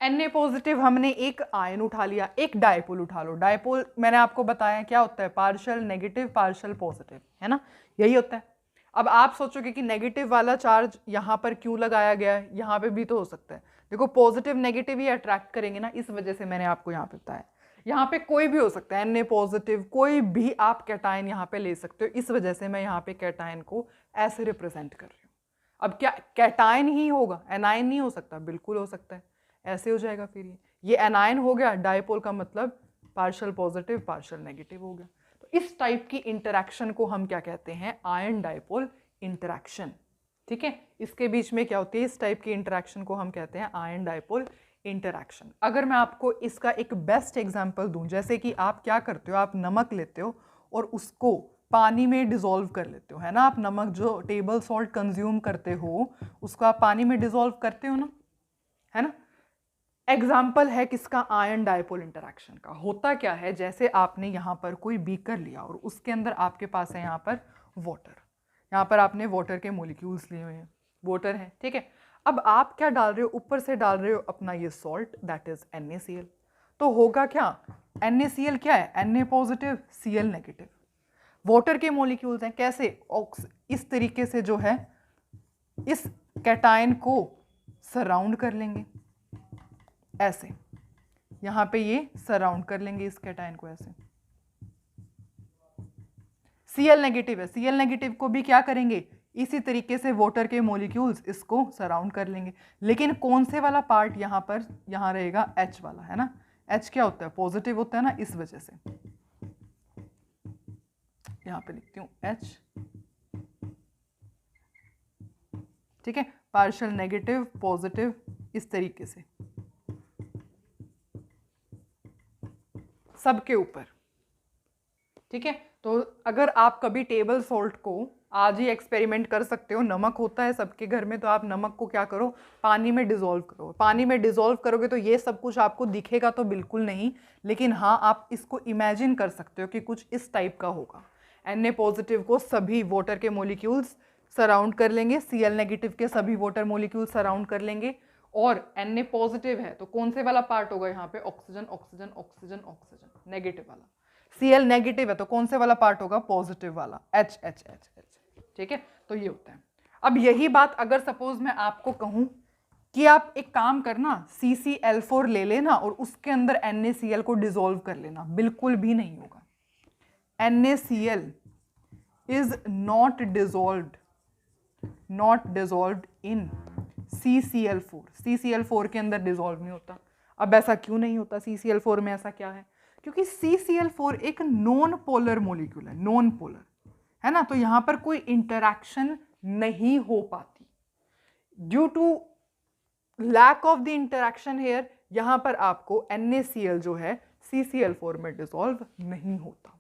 Na पॉजिटिव हमने एक आयन उठा लिया, एक डायपोल उठा लो। डायपोल मैंने आपको बताया क्या होता है, पार्शियल नेगेटिव पार्शियल पॉजिटिव, है ना, यही होता है। अब आप सोचोगे कि नेगेटिव वाला चार्ज यहाँ पर क्यों लगाया गया है, यहाँ पे भी तो हो सकता है। देखो, पॉजिटिव नेगेटिव ही अट्रैक्ट करेंगे ना, इस वजह से मैंने आपको यहाँ पे बताया। यहाँ पे कोई भी हो सकता है, Na पॉजिटिव, कोई भी आप कैटायन यहाँ पे ले सकते हो, इस वजह से मैं यहाँ पे कैटायन को ऐसे रिप्रेजेंट कर रही हूँ। अब क्या कैटायन ही होगा, एनायन नहीं हो सकता? बिल्कुल हो सकता है, ऐसे हो जाएगा। फिर ये एनायन हो गया, डायपोल का मतलब पार्शियल पॉजिटिव पार्शियल नेगेटिव हो गया। तो इस टाइप की इंटरैक्शन को हम क्या कहते हैं? Ion dipole interaction. ठीक है, इसके बीच में क्या होती है? इस टाइप की इंटरैक्शन को हम कहते हैं आयन डायपोल इंटरैक्शन। अगर मैं आपको इसका एक बेस्ट एग्जांपल दूं, जैसे कि आप क्या करते हो, आप नमक लेते हो और उसको पानी में डिसॉल्व कर लेते हो, है ना। आप नमक जो टेबल सॉल्ट कंज्यूम करते हो उसको आप पानी में डिसॉल्व करते हो ना, है ना। एग्जाम्पल है किसका, आयन डायपोल इंटरैक्शन का। होता क्या है, जैसे आपने यहाँ पर कोई बीकर लिया और उसके अंदर आपके पास है यहाँ पर वाटर, यहाँ पर आपने वाटर के मॉलिक्यूल्स लिए हुए हैं, वाटर है, ठीक है। अब आप क्या डाल रहे हो, ऊपर से डाल रहे हो अपना ये सॉल्ट, दैट इज NaCl। तो होगा क्या, NaCl क्या है, Na positive Cl negative. Water के मॉलिक्यूल्स हैं, कैसे, इस तरीके से जो है इस कैटायन को सराउंड कर लेंगे, ऐसे यहां पे ये सराउंड कर लेंगे इस कैटायन को ऐसे। Cl नेगेटिव है, Cl नेगेटिव को भी क्या करेंगे, इसी तरीके से वाटर के मॉलिक्यूल्स इसको सराउंड कर लेंगे। लेकिन कौन से वाला पार्ट यहां पर, यहां रहेगा H वाला, है ना। H क्या होता है, पॉजिटिव होता है ना, इस वजह से यहां पे लिखती हूं H, ठीक है, पार्शियल नेगेटिव पॉजिटिव इस तरीके से सबके ऊपर, ठीक है। तो अगर आप कभी टेबल सॉल्ट को आज ही एक्सपेरिमेंट कर सकते हो, नमक होता है सबके घर में, तो आप नमक को क्या करो, पानी में डिसॉल्व करो। पानी में डिसॉल्व करोगे तो ये सब कुछ आपको दिखेगा तो बिल्कुल नहीं, लेकिन हाँ आप इसको इमेजिन कर सकते हो कि कुछ इस टाइप का होगा। Na पॉजिटिव को सभी वाटर के मॉलिक्यूल्स सराउंड कर लेंगे, Cl नेगेटिव के सभी वाटर मॉलिक्यूल्स सराउंड कर लेंगे, और Na पॉजिटिव है तो कौन से वाला पार्ट होगा यहाँ पे, oxygen oxygen oxygen oxygen, negative वाला। Cl नेगेटिव है तो कौन से वाला पार्ट होगा, पॉजिटिव वाला, H H H H, ठीक है। तो ये होता है। अब यही बात अगर सपोज मैं आपको कहूं कि आप एक काम करना, CCl4 ले लेना और उसके अंदर NaCl को डिसॉल्व कर लेना, बिल्कुल भी नहीं होगा। NaCl is not dissolved in CCl4। CCl4 के अंदर डिसॉल्व नहीं होता। अब ऐसा क्यों नहीं होता, CCl4 में ऐसा क्या है, क्योंकि CCl4 एक नॉन पोलर मॉलिक्यूल है, नॉन पोलर, है ना। तो यहां पर कोई इंटरैक्शन नहीं हो पाती due to lack of the interaction here. यहां पर आपको NaCl जो है CCl4 में डिसॉल्व नहीं होता,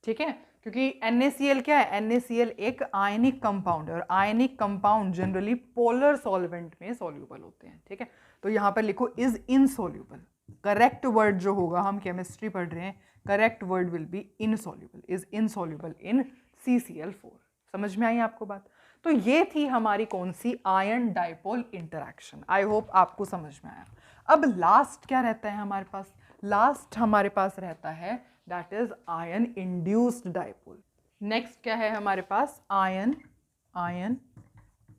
ठीक है। क्योंकि NaCl क्या है, NaCl एक आयनिक कंपाउंड है और ionic compound generally polar solvent में सॉल्यूबल होते हैं, ठीक है। तो यहां पर लिखो इज इनसॉल्यूबल। करेक्ट वर्ड जो होगा, हम केमिस्ट्री पढ़ रहे हैं, correct word will be insoluble, is insoluble in CCl4। समझ में आई आपको बात। तो ये थी हमारी कौन सी, ion dipole interaction. I hope आपको समझ में आया। अब लास्ट क्या रहता है हमारे पास, लास्ट हमारे पास रहता है that is ion induced dipole. Next क्या है हमारे पास, ion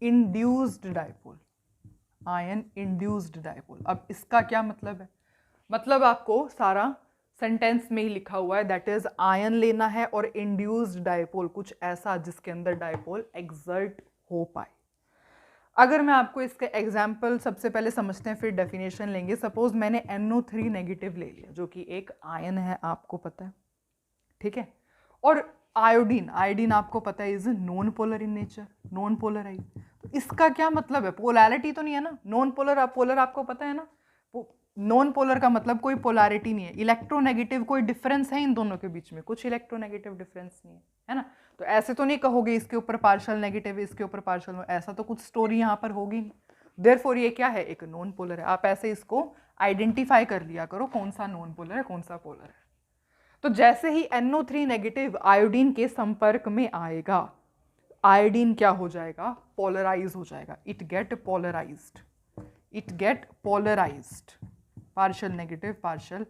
induced dipole, ion induced dipole. अब इसका क्या मतलब है, मतलब आपको सारा सेंटेंस में ही लिखा हुआ है, दैट इज आयन लेना है और इंड्यूस्ड डाइपोल कुछ ऐसा जिसके अंदर डाइपोल एक्सर्ट हो पाए। अगर मैं आपको इसके एग्जाम्पल सबसे पहले समझते हैं फिर डेफिनेशन लेंगे। सपोज मैंने NO3 नेगेटिव ले लिया जो कि एक आयन है, आपको पता है, ठीक है। और आयोडीन आपको पता है is non polar in nature, non polarise. तो इसका क्या मतलब है, पोलैरिटी तो नहीं है ना, नॉन पोलर पोलर आपको पता है ना, नॉन पोलर का मतलब कोई पोलैरिटी नहीं है। इलेक्ट्रोनेगेटिव कोई डिफरेंस है इन दोनों के बीच में, कुछ इलेक्ट्रोनेगेटिव डिफरेंस नहीं है ना। तो ऐसे तो नहीं कहोगे इसके ऊपर पार्शियल नेगेटिव इसके ऊपर पार्शियल, ऐसा तो कुछ स्टोरी यहाँ पर होगी नहीं। देयरफॉर ये क्या है, एक नॉन पोलर है। आप ऐसे इसको आइडेंटिफाई कर लिया करो कौन सा नॉन पोलर है कौन सा पोलर है। तो जैसे ही NO3 नेगेटिव आयोडीन के संपर्क में आएगा, आयोडीन क्या हो जाएगा, पोलराइज हो जाएगा, it get polarised, partial negative partial,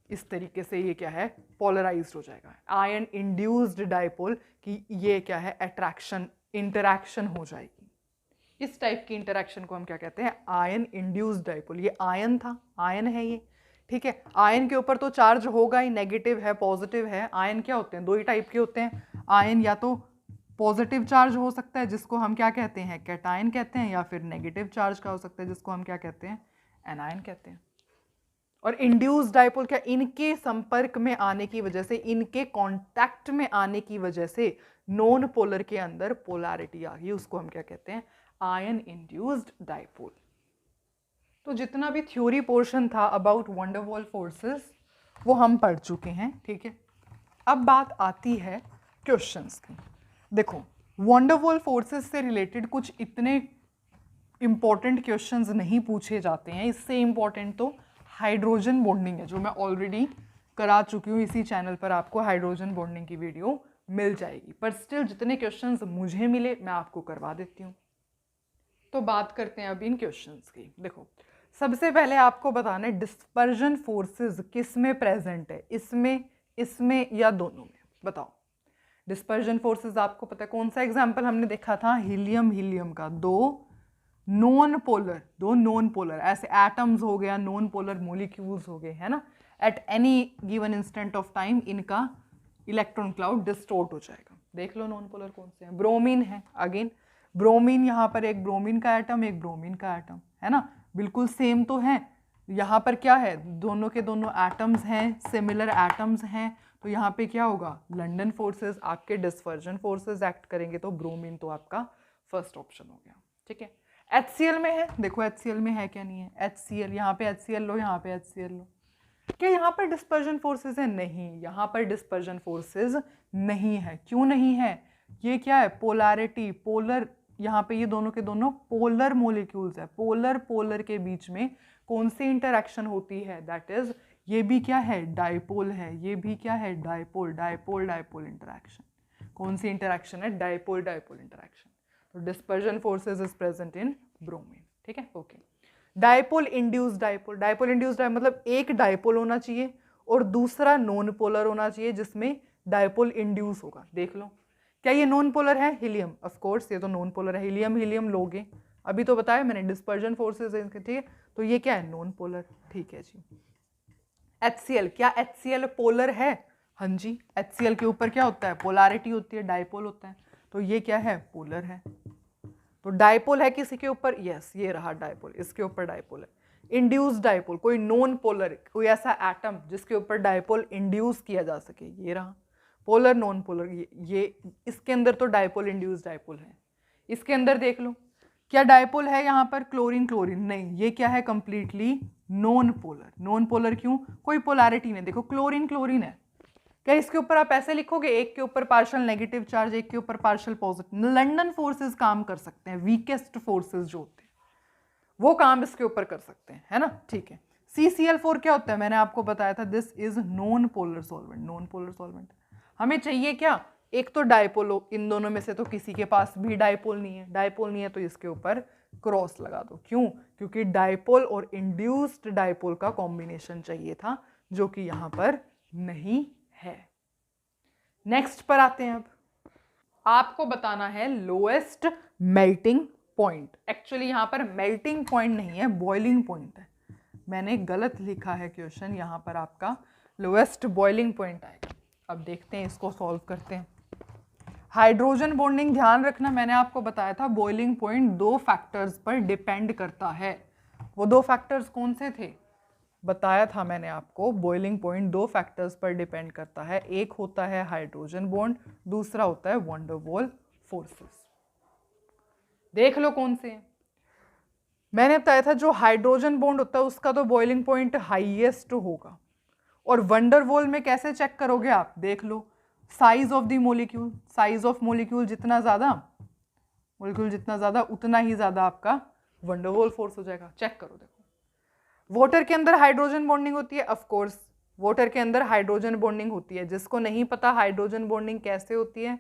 इस तरीके से ये क्या है, पोलराइज्ड हो जाएगा। आयन इंड्यूस्ड डाइपोल की ये क्या है, अट्रैक्शन इंटरैक्शन हो जाएगी। इस टाइप की इंटरैक्शन को हम क्या कहते हैं, आयन इंड्यूस्ड डाइपोल। ये आयन था, आयन है ये, ठीक है। आयन के ऊपर तो चार्ज होगा ही, नेगेटिव है पॉजिटिव है। आयन क्या होते हैं, दो ही टाइप के होते हैं। आयन या तो पॉजिटिव चार्ज हो सकता है जिसको हम क्या कहते हैं, कैटायन कहते हैं, या फिर नेगेटिव चार्ज का हो सकता है जिसको हम क्या कहते हैं, एनायन कहते हैं। और इंड्यूस्ड डाइपोल क्या, इनके संपर्क में आने की वजह से, इनके कांटेक्ट में आने की वजह से नॉन पोलर के अंदर पोलैरिटी आ गई, उसको हम क्या कहते हैं, आयन इंड्यूस्ड डाइपोल। तो जितना भी थ्योरी पोर्शन था अबाउट वंडर वॉल फोर्सेस वो हम पढ़ चुके हैं, ठीक है। अब बात आती है क्वेश्चंस की। देखो, वंडर वॉल फोर्सेस से रिलेटेड कुछ इतने इम्पॉर्टेंट क्वेश्चंस नहीं पूछे जाते हैं। इससे इम्पॉर्टेंट तो हाइड्रोजन बॉन्डिंग है, जो मैं ऑलरेडी करा चुकी हूँ। इसी चैनल पर आपको हाइड्रोजन बॉन्डिंग की वीडियो मिल जाएगी, पर स्टिल जितने क्वेश्चंस मुझे मिले मैं आपको करवा देती हूँ। तो बात करते हैं अब इन क्वेश्चंस की। देखो, सबसे पहले आपको बताना है डिस्पर्जन फोर्सेस किस में प्रेजेंट है, इसमें, इसमें या दोनों में। बताओ, डिस्पर्जन फोर्सेस आपको पता है कौन सा एग्जाम्पल हमने देखा था? हीलियम, हीलियम का दो नॉन पोलर ऐसे एटम्स हो गया, नॉन पोलर मोलिक्यूल्स हो गए, है ना। At any given instant of time इनका इलेक्ट्रॉन क्लाउड डिस्टोर्ट हो जाएगा। देख लो नॉन पोलर कौन से हैं। ब्रोमीन है, अगेन ब्रोमीन, यहाँ पर एक ब्रोमीन का एटम, एक ब्रोमीन का एटम, है ना, बिल्कुल सेम तो है। यहाँ पर क्या है, दोनों के दोनों एटम्स हैं, सिमिलर एटम्स हैं, तो यहाँ पे क्या होगा, लंडन फोर्सेस आपके डिस्पर्जन फोर्सेस एक्ट करेंगे, तो ब्रोमीन तो आपका फर्स्ट ऑप्शन हो गया, ठीक है। HCl में है, देखो HCl में है क्या, नहीं है। HCl, यहाँ पे HCl लो, यहाँ पे HCl लो। क्या यहाँ पर डिस्पर्जन फोर्सेस है? नहीं, यहाँ पर डिस्पर्जन फोर्सेस नहीं है। क्यों नहीं है? ये क्या है, पोलैरिटी, पोलर, यहाँ पे ये दोनों के दोनों पोलर मॉलिक्यूल्स है। पोलर पोलर के बीच में कौन सी इंटरेक्शन होती है? दैट इज, ये भी क्या है, डाइपोल है, ये भी क्या है, डाइपोल, डाइपोल डाइपोल इंटरेक्शन। कौन सी इंटरेक्शन है? Dipole dipole interaction. तो dispersion forces is present in bromine, ठीक है, okay. Dipole induced dipole, dipole induced dipole मतलब एक डाइपोल होना चाहिए और दूसरा नॉन पोलर होना चाहिए जिसमें डाइपोल इंड्यूस होगा। देख लो, क्या ये नॉन पोलर है? हीलियम, ऑफ कोर्स ये तो नॉन पोलर है। हीलियम, हीलियम लोगे, अभी तो बताया मैंने डिस्पर्जन फोर्सेस है, ठीक है, तो ये क्या है, नॉन पोलर, ठीक है जी। HCl, क्या HCl पोलर है? हाँ जी, HCl के ऊपर क्या होता है, पोलैरिटी होती है, डाइपोल होता है, तो ये क्या है, पोलर है। तो डाइपोल है किसी के ऊपर, यस, ये रहा डाइपोल, इसके ऊपर डाइपोल है। इंड्यूस डाइपोल, कोई नॉन पोलर, कोई ऐसा एटम जिसके ऊपर डाइपोल इंड्यूस किया जा सके, ये रहा पोलर, नॉन पोलर, ये इसके अंदर तो डाइपोल इंड्यूस डाइपोल है। इसके अंदर देख लो, क्या डाइपोल है यहाँ पर? क्लोरीन क्लोरीन, नहीं, ये क्या है, completely non polar. Non polar क्यों? कोई पोलैरिटी नहीं। देखो क्लोरीन क्लोरीन है, क्या इसके ऊपर आप ऐसे लिखोगे, एक के ऊपर पार्शियल नेगेटिव चार्ज, एक के ऊपर पार्शियल पॉजिटिव? लंडन फोर्सेस काम कर सकते हैं, वीकेस्ट फोर्सेस जो होते हैं वो काम इसके ऊपर कर सकते हैं, है ना, ठीक है। CCl4 क्या होता है? मैंने आपको बताया था, this is non polar solvent, non polar solvent. हमें चाहिए क्या, एक तो डाइपोल हो, इन दोनों में से तो किसी के पास भी डाइपोल नहीं है। डाइपोल नहीं है तो इसके ऊपर क्रॉस लगा दो। क्यों? क्योंकि डाइपोल और इंड्यूस्ड डाइपोल का कॉम्बिनेशन चाहिए था, जो कि यहां पर नहीं है। नेक्स्ट पर आते हैं। अब आपको बताना है लोएस्ट मेल्टिंग पॉइंट। एक्चुअली यहां पर मेल्टिंग पॉइंट नहीं है, बॉइलिंग पॉइंट है। मैंने गलत लिखा है क्वेश्चन, यहां पर आपका लोएस्ट बॉइलिंग पॉइंट आएगा। अब देखते हैं, इसको सॉल्व करते हैं। हाइड्रोजन बॉन्डिंग, ध्यान रखना, मैंने आपको बताया था बॉइलिंग पॉइंट दो फैक्टर्स पर डिपेंड करता है। वो दो फैक्टर्स कौन से थे? बताया था मैंने आपको, बॉइलिंग पॉइंट दो फैक्टर्स पर डिपेंड करता है। एक होता है हाइड्रोजन बॉन्ड, दूसरा होता है वैन डर वाल फोर्सेस। देख लो कौन से हैं। मैंने बताया था जो हाइड्रोजन बॉन्ड होता है उसका तो बॉइलिंग पॉइंट हाईएस्ट होगा। और वैन डर वाल में कैसे चेक करोगे आप? देख लो, size of the molecule, size of molecule जितना ज्यादा, मोलिक्यूल जितना ज्यादा उतना ही ज्यादा आपका वैन डर वाल फोर्स हो जाएगा। चेक करो, देखो वाटर के अंदर हाइड्रोजन बॉन्डिंग होती है, ऑफ कोर्स वाटर के अंदर हाइड्रोजन बॉन्डिंग होती है। जिसको नहीं पता हाइड्रोजन बॉन्डिंग कैसे होती है,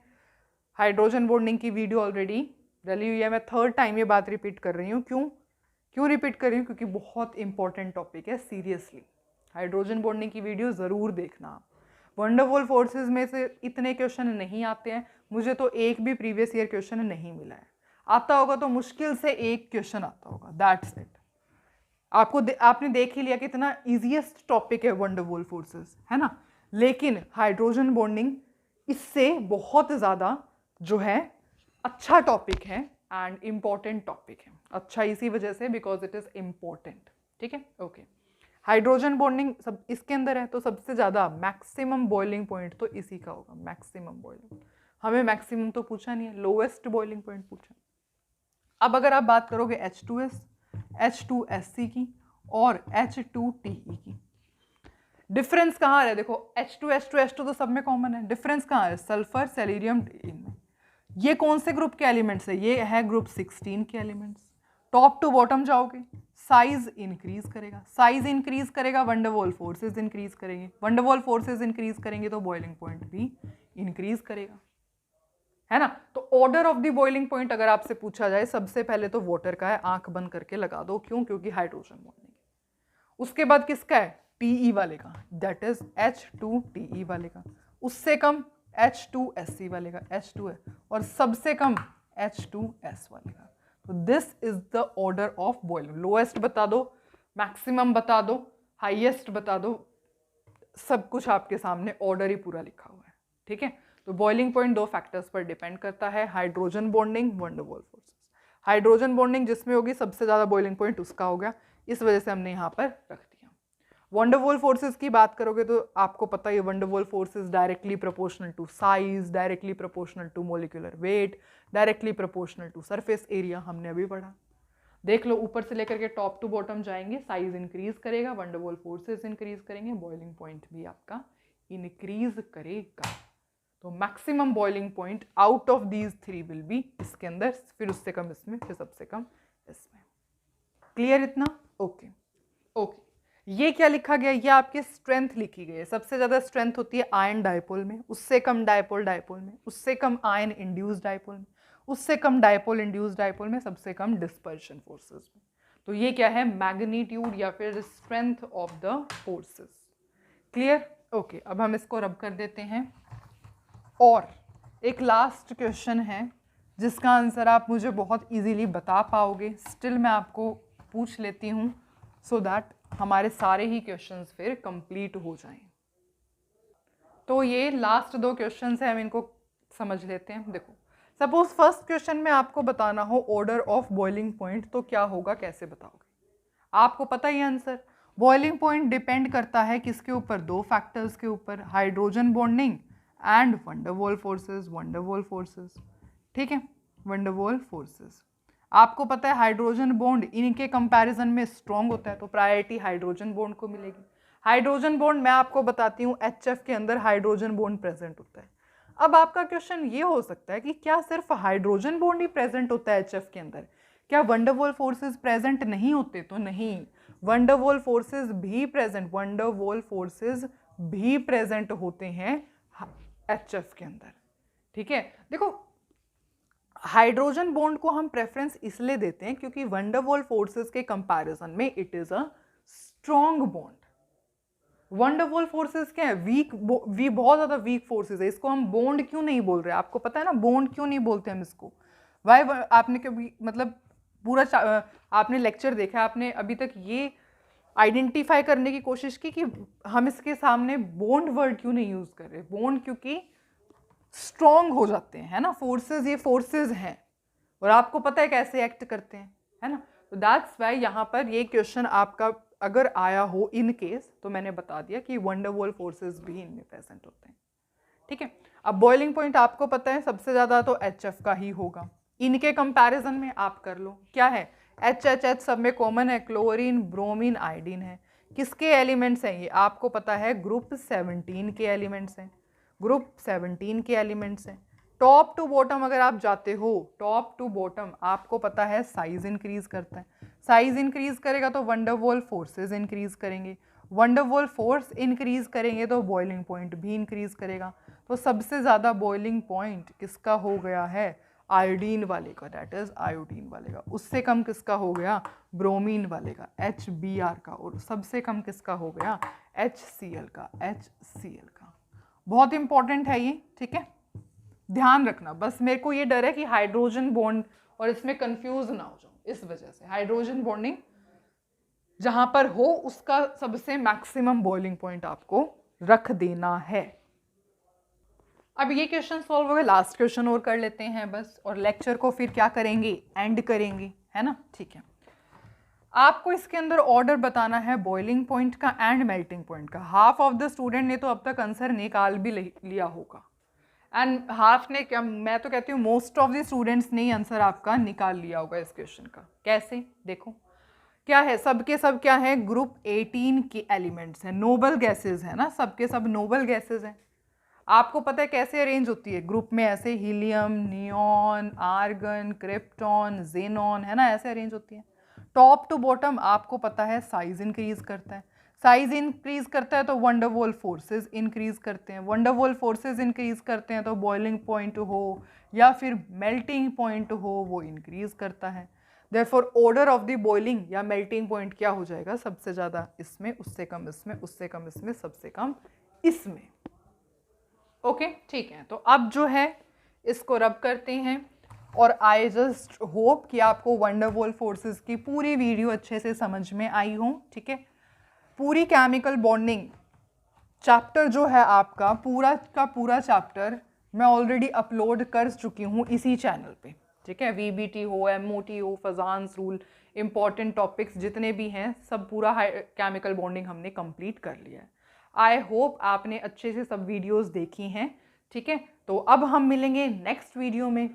हाइड्रोजन बॉन्डिंग की वीडियो ऑलरेडी डली हुई है। मैं थर्ड टाइम ये बात रिपीट कर रही हूँ। क्यों रिपीट कर रही हूँ? क्योंकि बहुत इंपॉर्टेंट टॉपिक है, सीरियसली। हाइड्रोजन बॉन्डिंग की वीडियो ज़रूर देखना आप। वैन डर वाल फोर्सेस में से इतने क्वेश्चन नहीं आते हैं, मुझे तो एक भी प्रीवियस ईयर क्वेश्चन नहीं मिला है। आता होगा तो मुश्किल से एक क्वेश्चन आता होगा, दैट्स इट। आपने देख ही लिया कितना इजीएस्ट टॉपिक है वैन डर वाल फोर्सेस, है ना। लेकिन हाइड्रोजन बॉन्डिंग इससे बहुत ज़्यादा जो है अच्छा टॉपिक है एंड इम्पॉर्टेंट टॉपिक है। अच्छा इसी वजह से बिकॉज इट इज़ इम्पॉर्टेंट, ठीक है, ओके। हाइड्रोजन बॉन्डिंग सब इसके अंदर है, तो सबसे ज़्यादा मैक्सिमम बॉइलिंग पॉइंट तो इसी का होगा, मैक्सिमम बॉइलिंग। हमें मैक्सिमम तो पूछा नहीं है, लोएस्ट बॉइलिंग पॉइंट पूछा। अब अगर आप बात करोगे H2S, H2SC की और H2TE की। डिफरेंस कहाँ है? देखो H2 तो सब में कॉमन है, डिफरेंस कहाँ है? सल्फर, सेलेरियम, में। ये कौन से ग्रुप के एलिमेंट्स है? ये है ग्रुप 16 के एलिमेंट्स। टॉप टू बॉटम जाओगे, साइज इंक्रीज करेगा, साइज इंक्रीज करेगा, वंडरवॉल फोर्सेस इंक्रीज करेंगे, वंडरवॉल फोर्सेस इंक्रीज करेंगे तो बॉइलिंग पॉइंट भी इंक्रीज करेगा, है ना। तो order of the boiling point अगर आपसे पूछा जाए, सबसे पहले तो वाटर का है, आंख बंद करके लगा दो, क्यों? क्योंकि हाइड्रोजन बॉन्डिंग। उसके बाद किसका है? टीई वाले का, दैट इज H2TE वाले का। उससे कम H2SC वाले का, H2 है, और सबसे कम H2S वाले का। तो this is the order of boiling. Lowest बता दो, मैक्सिमम बता दो, हाईएस्ट बता दो, सब कुछ आपके सामने ऑर्डर ही पूरा लिखा हुआ है, ठीक है। तो बॉइलिंग पॉइंट दो फैक्टर्स पर डिपेंड करता है, hydrogen bonding, van der Waals forces. Hydrogen bonding जिसमें होगी सबसे ज्यादा बॉइलिंग पॉइंट उसका हो गया, इस वजह से हमने यहाँ पर रख दिया। वंडरवॉल फोर्सेस की बात करोगे तो आपको पता है van der Waals forces directly proportional to size, directly proportional to molecular weight, directly proportional to surface area, हमने अभी पढ़ा। देख लो ऊपर से लेकर के टॉप टू बॉटम जाएंगे, साइज इंक्रीज करेगा, वंडरवॉल फोर्सेस इंक्रीज करेंगे, बॉइलिंग पॉइंट भी आपका इंक्रीज करेगा। तो maximum boiling point out of these three will be इसके अंदर, फिर उससे कम इसमें, फिर सबसे कम इसमें। क्लियर इतना? Okay okay. ये क्या लिखा गया? ये आपकी स्ट्रेंथ लिखी गई है। सबसे ज्यादा स्ट्रेंथ होती है आयन डायपोल में, उससे कम डायपोल डायपोल में, उससे कम आयन इंड्यूस्ड डायपोल में, उससे कम डायपोल इंड्यूस्ड डायपोल में, सबसे कम डिस्पर्शन फोर्सेस में। तो ये क्या है? मैग्नीट्यूड या फिर strength of the forces. Clear? Okay. अब हम इसको रब कर देते हैं। और एक लास्ट क्वेश्चन है जिसका आंसर आप मुझे बहुत इजीली बता पाओगे, स्टिल मैं आपको पूछ लेती हूँ सो दैट हमारे सारे ही क्वेश्चंस फिर कंप्लीट हो जाएं। तो ये लास्ट दो क्वेश्चंस हैं, हम इनको समझ लेते हैं। देखो, सपोज फर्स्ट क्वेश्चन में आपको बताना हो ऑर्डर ऑफ बॉइलिंग पॉइंट, तो क्या होगा, कैसे बताओगे? आपको पता ही आंसर। बॉइलिंग पॉइंट डिपेंड करता है किसके ऊपर? दो फैक्टर्स के ऊपर, hydrogen bonding and van der Waals forces. Van der Waals forces, ठीक है, वंडरवॉल फोर्सेस। आपको पता है हाइड्रोजन बॉन्ड इनके कंपैरिजन में स्ट्रॉन्ग होता है, तो प्रायोरिटी हाइड्रोजन बॉन्ड को मिलेगी। हाइड्रोजन बॉन्ड मैं आपको बताती हूँ HF के अंदर हाइड्रोजन बॉन्ड प्रेजेंट होता है। अब आपका क्वेश्चन ये हो सकता है कि क्या सिर्फ हाइड्रोजन बॉन्ड ही प्रेजेंट होता है HF के अंदर, क्या वंडरवॉल फोर्सेस प्रेजेंट नहीं होते? तो नहीं, वंडरवॉल फोर्सेस भी प्रेजेंट, वंडरवॉल फोर्सेस भी प्रेजेंट होते हैं HF के अंदर, ठीक है। देखो, हाइड्रोजन बॉन्ड को हम प्रेफरेंस इसलिए देते हैं क्योंकि वंडरवॉल फोर्सेस के कंपैरिजन में it is a strong bond. Van der Waals forces क्या है? वीक, बहुत ज्यादा वीक फोर्सेस है। इसको हम बॉन्ड क्यों नहीं बोल रहे? आपको पता है ना बॉन्ड क्यों नहीं बोलते हम इसको? वाई? आपने कभी मतलब पूरा आपने लेक्चर देखा, आपने अभी तक ये आइडेंटिफाई करने की कोशिश की कि हम इसके सामने बॉन्ड वर्ड क्यों नहीं यूज कर रहे? बॉन्ड क्योंकि स्ट्रॉन्ग हो जाते हैं, है ना। फोर्सेस, ये फोर्सेस हैं और आपको पता है कैसे एक्ट करते हैं, है ना। तो दैट्स वाई यहाँ पर ये क्वेश्चन आपका अगर आया हो इन केस, तो मैंने बता दिया कि वंडरवॉल फोर्सेस भी इनमें प्रेजेंट होते हैं, ठीक है। अब बॉइलिंग पॉइंट आपको पता है सबसे ज्यादा तो HF का ही होगा। इनके कंपैरिजन में आप कर लो, क्या है? HH सब में कॉमन है, क्लोरीन, ब्रोमीन, आयोडीन है। किसके एलिमेंट्स हैं ये? आपको पता है ग्रुप 17 के एलिमेंट्स हैं, ग्रुप 17 के एलिमेंट्स हैं। टॉप टू बॉटम अगर आप जाते हो, टॉप टू बॉटम आपको पता है साइज इंक्रीज करता है, साइज इंक्रीज करेगा तो वंडरवॉल फोर्सेस इंक्रीज करेंगे, वंडरवॉल फोर्स इंक्रीज करेंगे तो बॉइलिंग पॉइंट भी इंक्रीज करेगा। तो सबसे ज़्यादा बॉइलिंग पॉइंट किसका हो गया है? आयोडीन वाले का, दैट इज आयोडीन वाले का। उससे कम किसका हो गया? ब्रोमीन वाले का, HBr का। और सबसे कम किसका हो गया? HCl का, HCl का। बहुत इंपॉर्टेंट है ये, ठीक है, ध्यान रखना। बस मेरे को ये डर है कि हाइड्रोजन बॉन्ड और इसमें कंफ्यूज ना हो जाऊं, इस वजह से हाइड्रोजन बॉन्डिंग जहां पर हो उसका सबसे मैक्सिमम बॉइलिंग पॉइंट आपको रख देना है। अब ये क्वेश्चन सॉल्व हो गए, लास्ट क्वेश्चन और कर लेते हैं बस, और लेक्चर को फिर क्या करेंगे? एंड करेंगे, है ना, ठीक है। आपको इसके अंदर ऑर्डर बताना है बॉइलिंग पॉइंट का एंड मेल्टिंग पॉइंट का। हाफ ऑफ द स्टूडेंट ने तो अब तक आंसर निकाल भी लिया होगा, एंड हाफ ने क्या, मैं तो कहती हूँ मोस्ट ऑफ द स्टूडेंट्स ने आंसर आपका निकाल लिया होगा इस क्वेश्चन का। कैसे? देखो, क्या है, सबके सब क्या है, ग्रुप 18 के एलिमेंट्स हैं, नोबल गैसेस है ना, सबके सब नोबल गैसेस हैं। आपको पता है कैसे अरेंज होती है ग्रुप में, ऐसे helium, neon, argon, krypton, xenon, है ना, ऐसे अरेंज होती है। टॉप टू बॉटम आपको पता है साइज इंक्रीज करता है, साइज इंक्रीज करता है तो वंडरवॉल फोर्सेस इंक्रीज करते हैं, वंडरवॉल फोर्सेस इंक्रीज करते हैं तो बॉइलिंग पॉइंट हो या फिर मेल्टिंग पॉइंट हो वो इंक्रीज करता है। Therefore order of the boiling या मेल्टिंग पॉइंट क्या हो जाएगा, सबसे ज़्यादा इसमें, उससे कम इसमें, उससे कम इसमें, सबसे कम इसमें। ओके ठीक है, तो अब जो है इसको रब करते हैं और आई जस्ट होप कि आपको वंडरवॉल फोर्सेस की पूरी वीडियो अच्छे से समझ में आई हो। ठीक है, पूरी केमिकल बॉन्डिंग चैप्टर जो है आपका पूरा का पूरा चैप्टर मैं ऑलरेडी अपलोड कर चुकी हूँ इसी चैनल पे। ठीक है, VBT हो, MOT हो, फजान्स रूल, इंपॉर्टेंट टॉपिक्स जितने भी हैं सब पूरा केमिकल बॉन्डिंग हमने कंप्लीट कर लिया है। आई होप आपने अच्छे से सब वीडियोस देखी हैं। ठीक है, तो अब हम मिलेंगे नेक्स्ट वीडियो में।